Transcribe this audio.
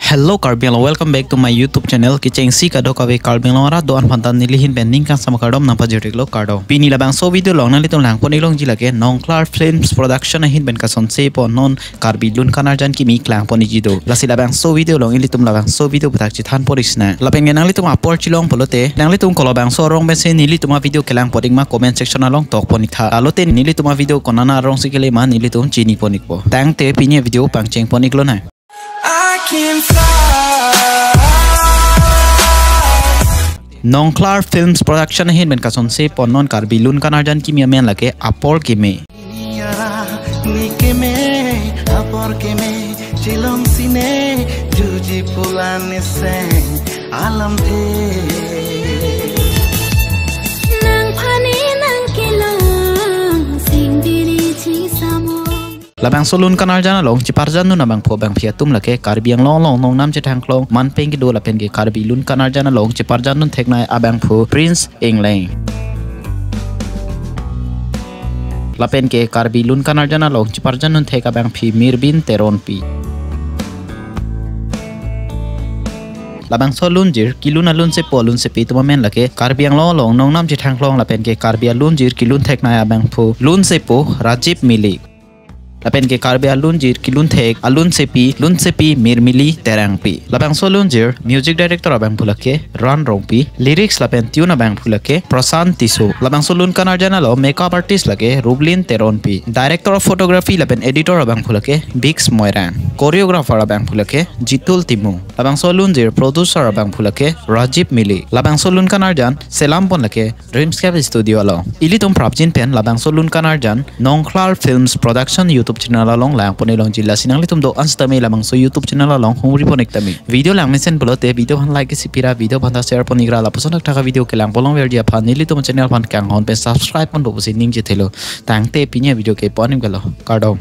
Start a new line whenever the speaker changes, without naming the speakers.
Hello Karbiang, welcome back to my YouTube channel. Kicheng si kado kawe Karbiang ora doan pantan nilihin pending kan sama kardom nampa jerik lo kardo. Pini labang so video long na litung lang poni long jilake Nongklar Films production na hin ben kason se po non Karbilun kanarjan kimi klang poni jido. Lasi labang so video long ilitum labang so video butak jithan poris na. Lapeng nang litung apor chilong polote. Nang litung kolobang so rong ben se nilituma video kelang poding ma comment section along tok ponik tha. Alote nilituma video konana rong sikele ma nilitum chini ponik po. Tang te pini video pangcheng ponik lo na.
I can fly.
Nongklar Films production hin ben kason se ponon Karbilun kanarjan kimia men lake apor kime.
Apor kime chilong sine juji pulane se alam the.
Nang phani nang kilang sing diri chi samo.
Labang solun kanarjan long ciparjan nu nabang po bang piatum lake Karbiang long nong nam cetang klong man pengi do lapen ge Karbilun kanarjan long ciparjan nun theknai abang po Prince England. Lapen ke Karbilun kanarjan long ciparjan nun thek abang pi Mirbin Teron pi. Labang solun jir kilun alun se polun se pi tumamen lake Karbiang long nong nam cetang klong lapen ke Karbialun jir kilun theknai abang po lun se po Rajib Milik. Lapen ke Karbia lunjir kilun thek alun sepi mirmili terang pi. Lapang so lunjir music director abang pulake Ran Rompi, lyrics lapen tune abang pulake Prasant Tiso. Lapang so lun kanarjana lo makeup artist lake Rublin Teron pi. Director of photography lapen editor abang pulake Bix Moiran. Choreographer abang pulake Jitul Timu. Lapang so lunjir producer abang pulake Rajib Mili. Lapang so lun kanarjan selam pon lake Dreamscape Studio lo. Ilitum prapjin pen lapang so lun kanarjan Nongklar Films production YouTube channel along lang poni long jilla sinang litum do anstame lamang so YouTube channel along hungri ponek tami video lang mesen bolote video han like sipira video banda share poni gra la poson taka video ke lang polong ver dia phan nilitum channel phan kang hon pe subscribe pon bo sin ning je thelo tang te pinya video ke ponim galo kardom.